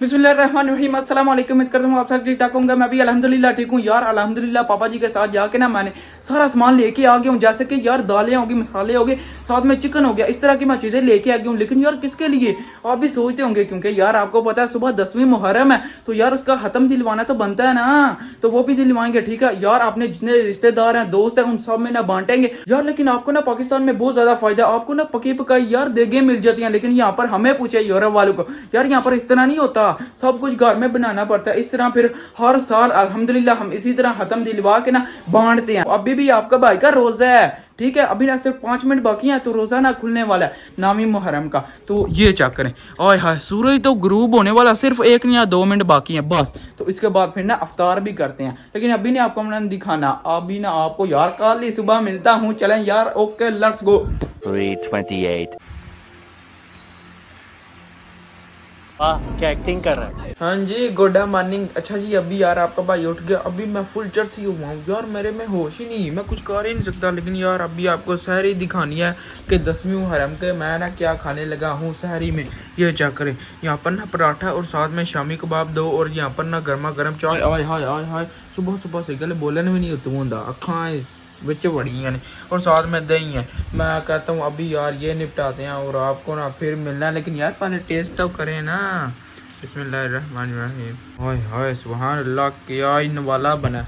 बिस्मिल्लाहिर्रहमानिर्रहीम अस्सलाम वालेकुम। उम्मीद करता हूँ आप सब ठीक ठाक होंगे। मैं भी अल्हम्दुलिल्लाह ठीक हूँ यार। अल्हम्दुलिल्लाह पापा जी के साथ जाके ना मैंने सारा सामान लेके आ गया हूँ, जैसे कि यार दालें होगी, मसाले हो गए, साथ में चिकन हो गया, इस तरह की मैं चीज़ें लेके आ गया हूँ। लेकिन यार किसके लिए आप भी सोचते होंगे, क्योंकि यार आपको पता है सुबह 10वीं मुहर्रम है, तो यार उसका खत्म दिलवाना तो बनता है ना, तो वो भी दिलवाएंगे। ठीक है यार, अपने जितने रिश्तेदार हैं, दोस्त हैं, उन सब में ना बांटेंगे यार। लेकिन आपको ना पाकिस्तान में बहुत ज्यादा फायदा, आपको ना पकी पकाई यार देगे मिल जाती हैं। लेकिन यहाँ पर हमें पूछे यूरोप वालों को, यार यहाँ पर इस तरह नहीं होता, सब कुछ घर में बनाना पड़ता है। इस तरह फिर हर साल अल्हम्दुलिल्लाह हम इसी तरह खत्म दिलवा के ना बांटते हैं। अभी भी आपका भाई का रोजा है, ठीक है, अभी ना सिर्फ 5 मिनट बाकी हैं तो रोजा ना खुलने वाला है 9वीं मुहर्रम का। तो ये चेक करें, आय हाय सूरज तो ग्रूब होने वाला, सिर्फ 1 या 2 मिनट बाकी हैं बस। तो इसके बाद फिर ना अफ्तार भी करते हैं, लेकिन अभी नहीं आपको मैंने दिखाना, अभी ना आपको यार कल ही सुबह मिलता हूँ। चलें यार, ओके लेट्स गो। 3:28 क्या एक्टिंग कर रहा है। हाँ जी, गुड मॉर्निंग। अच्छा जी, अभी यार आपका भाई उठ गया, अभी मैं फुल चर्च ही हुआ हूँ यार, मेरे में होश ही नहीं, मैं कुछ कर ही नहीं सकता। लेकिन यार अभी आपको सहरी दिखानी है कि 10वीं मुहर्रम के मैं ना क्या खाने लगा हूँ सहरी में। ये चेक करें, यहाँ पर ना पराठा और साथ में शामी कबाब दो, और यहाँ पर ना गर्मा गर्म चाय। आय हाय आय हाय, सुबह सुबह से गले बोलने भी नहीं होता होंगे, अखा बिच बड़ी हैं, और साथ में दही है। मैं कहता हूँ अभी यार ये निपटाते हैं और आपको ना फिर मिलना है, लेकिन यार पहले टेस्ट तो करें ना। बिस्मिल्लाहिर्रहमानिर्रहीम। हाय हाय सुभान अल्लाह, क्या इन वाला बना।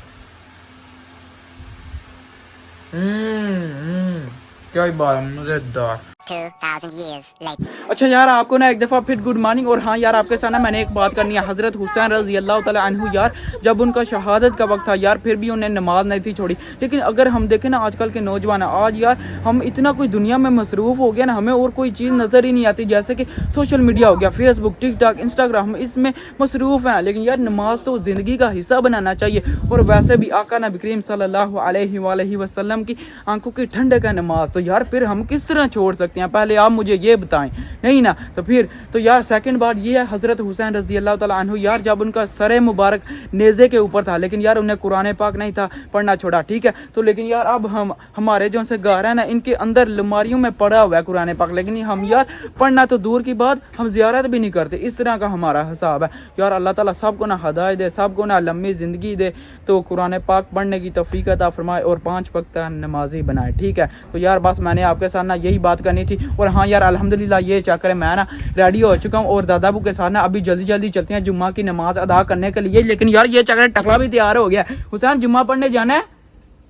क्या ही बात, मजेदार। 2000 years later. अच्छा यार, आपको ना एक दफ़ा फिर गुड मॉर्निंग। और हाँ यार, आपके साथ ना मैंने एक बात करनी है। हज़रत हुसैन रज़ी अल्लाह तआला अन्हु यार, जब उनका शहादत का वक्त था यार, फिर भी उन्हें नमाज नहीं थी छोड़ी। लेकिन अगर हम देखें ना आजकल के नौजवान, आज यार हम इतना कोई दुनिया में मसरूफ़ हो गया ना, हमें और कोई चीज़ नज़र ही नहीं आती। जैसे कि सोशल मीडिया हो गया, फेसबुक, टिकटॉक, इंस्टाग्राम, इसमें मसरूफ़ हैं। लेकिन यार नमाज तो ज़िंदगी का हिस्सा बनाना चाहिए। और वैसे भी आका नबी करीम सल्लल्लाहु अलैहि वसल्लम की आंखों की ठंडक है नमाज, तो यार फिर हम किस तरह छोड़ सकते हैं, पहले आप मुझे ये बताएं। नहीं ना, तो फिर तो यार सेकंड बात ये है, हज़रत हुसैन रज़ी अल्लाह तआला अन्हु यार, जब उनका सर मुबारक नेज़े के ऊपर था, लेकिन यार उन्हें कुरान पाक नहीं था पढ़ना छोड़ा, ठीक है। तो लेकिन यार अब हम हमारे जो से घर है ना, इनके अंदर अलमारियों में पड़ा हुआ है कुरान पाक, लेकिन हम यार पढ़ना तो दूर की बात, हम ज़ियारत भी नहीं करते। इस तरह का हमारा हिसाब है यार। अल्लाह ताला सबको ना हदायत दे, सबको ना लंबी ज़िंदगी दे, तो कुरान पाक पढ़ने की तौफीक अता फरमाए और 5 वक्त नमाजी बनाए, ठीक है। तो यार बस मैंने आपके साथ ना यही बात करनी थी। और हाँ यार अल्हम्दुलिल्लाह, ये चेक करें, मैं ना रेडी हो चुका हूँ और दादाबू के साथ ना अभी जल्दी जल्दी चलते हैं जुम्मा की नमाज अदा करने के लिए। लेकिन यार ये चेक करें, टकला भी तैयार हो गया। हुसैन जुम्मा पढ़ने जाना है?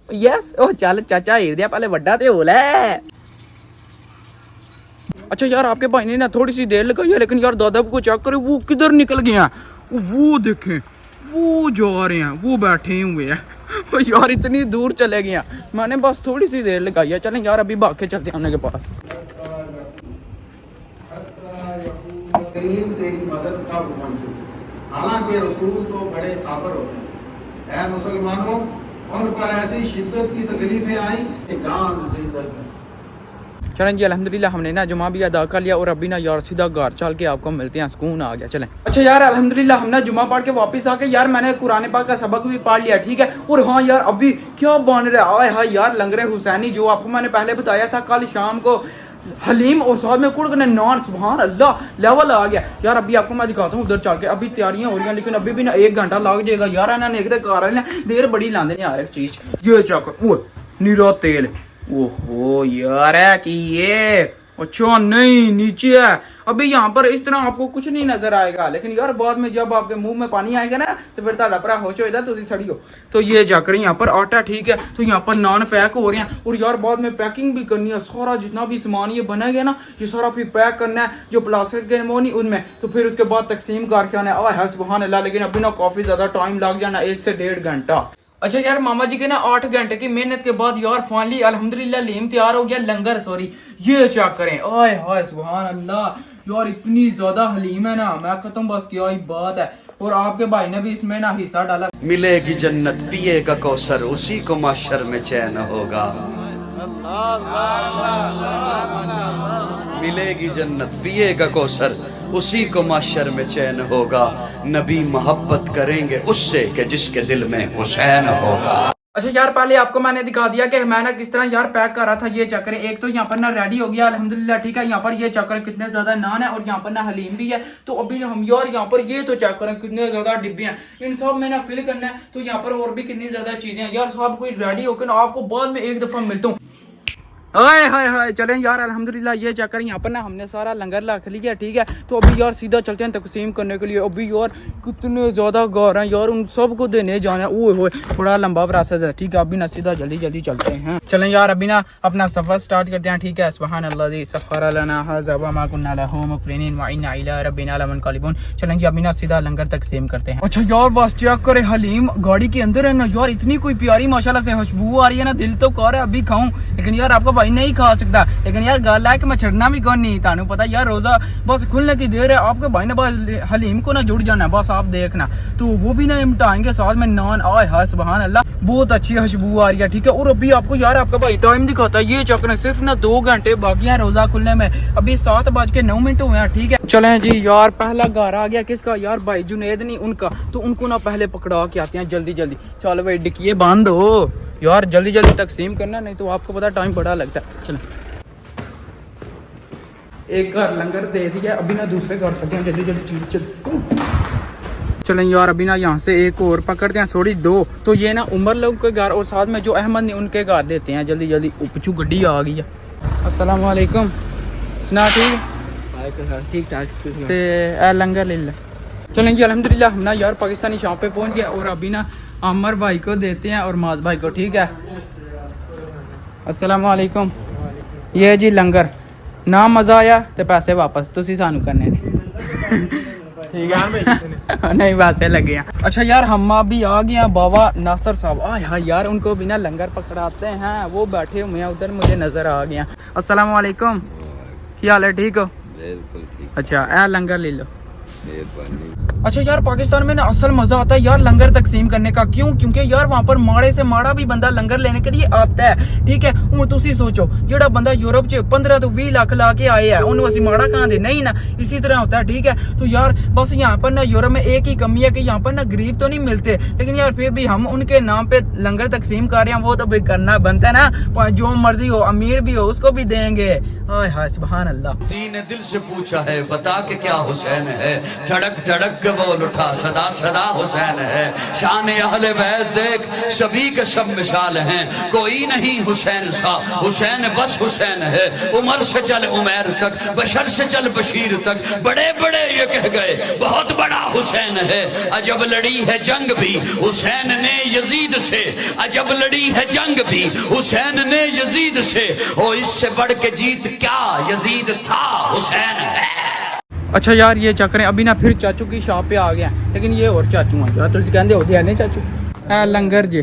यस। ओ चल चाचा हिर दिया, पहले बड्डा ते बोला है। अच्छा यार, आपके भाई ने ना थोड़ी सी देर लगाई है, लेकिन यार दादाबू को चेक करें, वो किधर निकल गए हैं। वो देखें, वो जा रहे हैं, वो बैठे हुए हैं। यार इतनी दूर चले गए हैं, मैंने बस थोड़ी सी देर लगाई है। चलें यार, अभी भाग के चलते हैं उनके पास। तेरी मदद का हुक्म, हालांकि रसूल तो बड़े साबर होते हैं। ऐ मुसलमानों, उन पर ऐसी शिद्दत की तकलीफें आई कि जान जिंदत में। चलें जी, अल्हम्दुलिल्लाह हमने ना जुमा भी अदा कर लिया और अभी ना यार सीधा घर चल के आपको मिलते हैं, सुकून आ गया। चलें। अच्छा यार अल्हम्दुलिल्लाह हम ना जुमा पढ़ के वापस आके यार मैंने कुरान पाक का सबक भी पढ़ लिया, ठीक है। और हाँ यार, अभी क्या बन रहा है, हाय यार लंगरे हुसैनी, जो आपको मैंने पहले बताया था, कल शाम को हलीम और साथ में कुड़कने नान, सुभान अल्लाह लेवल आ गया यार। अभी आपको मैं दिखाता हूँ उधर चल के, अभी तैयारियां हो रही हैं, लेकिन अभी भी ना 1 घंटा लग जाएगा यार। इन्होंने एक कार ने देर बड़ी लाने नहीं आ रही चीज। ये चक्कर नीरा तेल, ओहो यार है कि ये अच्छा नहीं नीचे है। अभी यहाँ पर इस तरह आपको कुछ नहीं नजर आएगा, लेकिन यार बाद में जब आपके मुंह में पानी आएगा ना, तो फिर ताड़ा परा होश होएगा, तो सड़ी हो। तो ये जाकर यहाँ पर आटा, ठीक है, तो यहाँ पर नान पैक हो रहे हैं, और यार बाद में पैकिंग भी करनी है। सारा जितना भी सामान ये बनेगा ना, ये सारा फिर पैक करना है, जो प्लास्टिक के वो नहीं उनमें, तो फिर उसके बाद तकसीम करके आना है। सुभान अल्लाह, लेकिन अभी ना काफी ज्यादा टाइम लग जाना, 1 से 1.5 घंटा। अच्छा यार, मामा जी के ना 8 घंटे की मेहनत के बाद यार फाइनली अल्हम्दुलिल्लाह लीम तैयार हो गया, लंगर सॉरी। ये चेक करें, आय हाय सुभान अल्लाह यार, इतनी ज्यादा हलीम है ना, मैं कहता हूँ बस क्या ही बात है। और आपके भाई ने भी इसमें ना हिस्सा डाला। मिलेगी जन्नत पिएगा कौसर, उसी को माशर में चैन होगा। मिलेगी जन्नत पिएगा कौसर, उसी को माशर में चैन होगा। नबी मोहब्बत करेंगे उससे कि जिसके दिल में हुसैन होगा। अच्छा यार, पहले आपको मैंने दिखा दिया कि मैं ना किस तरह यार पैक कर रहा था। ये चक्कर एक तो यहाँ पर ना रेडी हो गया अल्हम्दुलिल्लाह, ठीक है। यहाँ पर ये चक्कर कितने ज्यादा नान है और यहाँ पर ना हलीम भी है। तो अभी हम यार यहाँ पर ये तो चेक करें कितने ज्यादा डिब्बे हैं, इन सब में ना फिल करना है। तो यहाँ पर और भी कितनी ज्यादा चीजें हैं यार। सब कोई रेडी होकर ना आपको बाद में एक दफा मिलता हूँ। हाय हाय हाय, चलें यार अल्हम्दुलिल्लाह ये चक्कर यहाँ पर ना हमने सारा लंगर ला लिया, ठीक है। तो अभी यार सीधा चलते हैं तकसीम करने के लिए। अभी यार कितने ज़्यादा गार हैं यार, उन सबको देने जाना है। ओए होए, बड़ा लंबा प्रोसेस है, ठीक है। अभी ना सीधा जल्दी जल्दी चलते हैं। चलें यार अभी ना अपना सफ़र स्टार्ट करते हैं, ठीक है। सुभान अल्लाह सफ़र लना हाज़ा व मा कुन्ना लहू मुक़रिनीन व इन्ना इला रब्बिना लमुनक़लिबून। चलें जी अभी ना सीधा लंगर तकसीम करते हैं। अच्छा यार बस चेक करे, हलीम गाड़ी के अंदर है ना यार। इतनी कोई प्यारी माशाल्लाह से खुशबू आ रही है ना, दिल तो कर है अभी खाऊं, लेकिन यार आपका भाई नहीं खा सकता। लेकिन यार गल है कि मैं छड़ना भी कौन नहीं, तानू पता यार रोजा बस खुलने की देर है। आपके भाई ने बस हलीम को ना जुड़ जाना है, बस आप देखना। तो वो भी ना निपटाएंगे साथ में नान। आय हाय सुभान अल्लाह, बहुत अच्छी खुशबू आ रही है, ठीक है। और अभी आपको यार आपका भाई टाइम दिखाता है, ये चक्कर सिर्फ ना 2 घंटे बाकी है रोजा खुलने में। अभी 7:09 हुए हैं, ठीक है। चलें जी यार पहला घर आ गया। किसका यार? भाई जुनेद नहीं उनका। तो उनको ना पहले पकड़ा के आते हैं जल्दी जल्दी। चलो भाई डिक्किए बंद हो यार, जल्दी जल्दी तकसीम करना, नहीं तो आपको पता टाइम बड़ा लगता है। चलें एक घर लंगर दे दिया, अभी ना दूसरे घर चलते हैं जल्दी जल्दी चल। चलें यार अभी ना यहाँ से एक और पकड़ते हैं, सॉरी 2। तो ये ना उमर लोग के घर और साथ में जो अहमद ने उनके घर देते हैं जल्दी जल्दी। उपचू गड्डी आ गई है। अस्सलाम वालेकुम। सुना ठीक ठाक ते ए लंगर ले ले। चलें जी अल्हम्दुलिल्लाह हम ना यार पाकिस्तानी शॉप पे पहुँच गया और अभी ना अमर भाई को देते हैं और माज भाई को, ठीक है। अस्सलाम वालेकुम। ये जी लंगर, ना मज़ा आया तो पैसे वापस तुसी सानू करने ने, ठीक है। नहीं वैसे लगे हैं। अच्छा यार हम भी आ गए हैं बाबा नासर साहब। हाँ यार उनको बिना लंगर पकड़ाते हैं, वो बैठे हुए हैं उधर, मुझे नज़र आ गया। अस्सलाम वालेकुम, क्या हाल है? ठीक हो? बिल्कुल ठीक। अच्छा ए लंगर ले लो। अच्छा यार पाकिस्तान में ना असल मजा आता है यार लंगर तकसीम करने का। क्यों? क्योंकि यार वहाँ पर माड़े से माड़ा भी बंदा लंगर लेने के लिए आता है, ठीक है। हूँ तुसी सोचो जेड़ा बंदा यूरोप च 15 तो 20 लाख ला के आए है, उन्होंने असी माड़ा कहाँ दे? नहीं ना, इसी तरह होता है, ठीक है। तो यार बस यहाँ पर ना यूरोप में एक ही कमी है कि यहाँ पर ना गरीब तो नहीं मिलते, लेकिन यार फिर भी हम उनके नाम पे लंगर तकसीम कर रहे हैं, वो तो भाई करना बनता है ना। जो मर्जी हो, अमीर भी हो उसको भी देंगे। हाय हाय सुभान अल्लाह। ने दिल से पूछा है बता के क्या हुसैन है, धड़क धड़क के बोल उठा सदा सदा हुसैन है। शान अहले बैत देख सभी के सब मिसाल हैं, कोई नहीं हुसैन सा, हुसैन बस हुसैन है। उमर से चल उमैर तक, बशर से चल बशीर तक, बड़े बड़े ये कह गए बहुत बड़ा हुसैन है। अजब लड़ी है जंग भी हुसैन ने यजीद से, अजब लड़ी है जंग भी हुसैन ने यजीद से। ओ इससे बढ़ के जीत क्या यजीद था, हुसैन है। अच्छा यार ये चक्कर अभी ना फिर चाचू की शॉप पे आ गया, लेकिन ये और चाचू हैं यार, तुझे कहते होते हैं नहीं चाचू। है लंगर जी,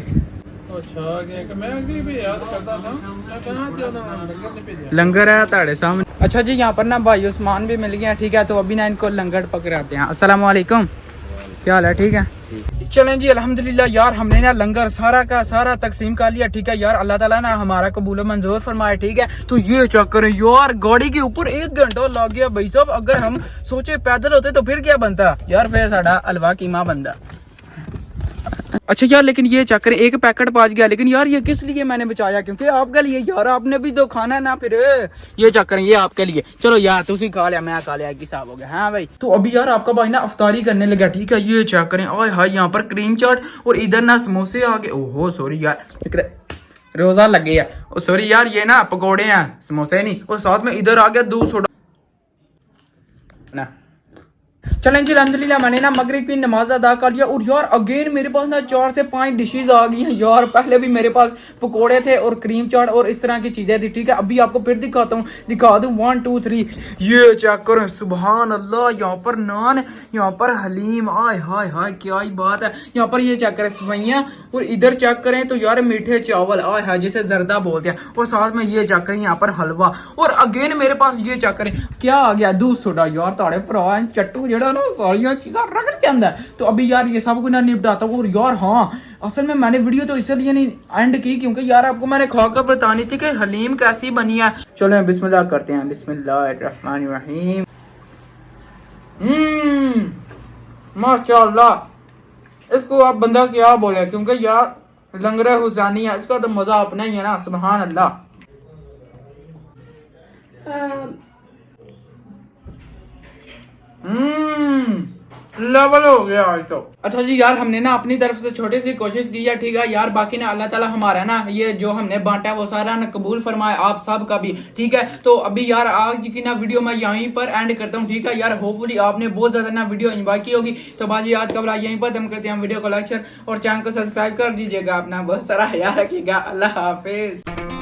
लंगर है ताड़े सामने। अच्छा जी यहाँ पर ना भाई उस्मान भी मिल गया, ठीक है। तो अभी ना इनको लंगर पकड़ाते हैं। अस्सलाम वालेकुम, क्या हाल है? ठीक है। चलें जी अल्हम्दुलिल्लाह यार हमने ना लंगर सारा का सारा तकसीम कर लिया, ठीक है। यार अल्लाह ताला ना हमारा कबूल मंजूर फरमाए, ठीक है। तो ये चक्कर है यार, गाड़ी के ऊपर 1 घंटा लग गया भाई साहब। अगर हम सोचे पैदल होते तो फिर क्या बनता यार, फिर साड़ा हलवा कीमा बनता। अच्छा यार लेकिन ये चक्कर एक पैकेट पहुंच गया, लेकिन यार ये किस लिए मैंने बचाया? क्योंकि आपके लिए यार, आपने भी तो खाना है ना। फिर ये चक्कर ये आपके लिए। चलो यार तुसी खा लिया, मैं खा लिया, एक हिसाब हो गया। हाँ भाई। तो अभी यार आपका भाई ना अफ्तारी करने लगा, ठीक है। ये चक्कर आय हाय, यहाँ पर क्रीम चाट और इधर ना समोसे आ गए। ओहो सॉरी यार, रोजा लग गया। सॉरी यार, ये ना पकौड़े हैं, समोसे नहीं। और साथ में इधर आ गया दूध सोडा ना। चलें जी अल्हम्दुलिल्लाह मैंने ना मगरिब की नमाज अदा कर लिया। और यार अगेन मेरे पास ना 4 से 5 डिशेज आ गई हैं यार। पहले भी मेरे पास पकोड़े थे और क्रीम चाट और इस तरह की चीजें थी, ठीक है। अभी आपको फिर दिखाता हूँ, दिखा दूँ 1 2 3। ये चेक करें सुभान अल्लाह, यहाँ पर नान, यहाँ पर हलीम, आय हाय हाय क्या ही बात है। यहाँ पर ये चेक करें सवैयाँ, और इधर चेक करें तो यार मीठे चावल, आय हाय जिसे जर्दा बोलते हैं। और साथ में ये चेक करें यहाँ पर हलवा। और अगेन मेरे पास ये चेक करें क्या आ गया, दूध सोडा। यार ताड़े भरा चट्टू जेड़ा ना सारियां चीज़ां रगड़ के अंदर। तो अभी यार ये सब कुछ ना निपटाता हूँ। और यार हाँ असल में मैंने वीडियो तो इसलिए नहीं एंड की क्योंकि यार आपको मैंने खाकर बतानी थी कि हलीम कैसी बनी है। चलो बिस्मिल्लाह करते हैं। बिस्मिल्लाहिर्रहमानिर्रहीम। माशाल्लाह, इसको आप बंदा क्या बोले, क्योंकि यार लंगर हुसैनिया, इसका तो मजा अपना ही है ना। सुभान अल्लाह। लेवल हो गया आज तो। अच्छा जी यार, हमने ना अपनी तरफ से छोटी सी कोशिश की है, ठीक है यार। बाकी ना अल्लाह ताला हमारा ना ये जो हमने बांटा है वो सारा ना कबूल फरमाए आप सब का भी, ठीक है। तो अभी यार आज की ना वीडियो मैं यहीं पर एंड करता हूँ, ठीक है यार। होपफुली आपने बहुत ज्यादा ना वीडियो एंजॉय की होगी। तो बाजी आज का ब्लॉग यहीं पर खत्म करते हैं। वीडियो को लाइक शेयर और चैनल को सब्सक्राइब कर दीजिएगा। अपना बहुत सारा ख्याल रखिएगा। अल्लाह हाफिज।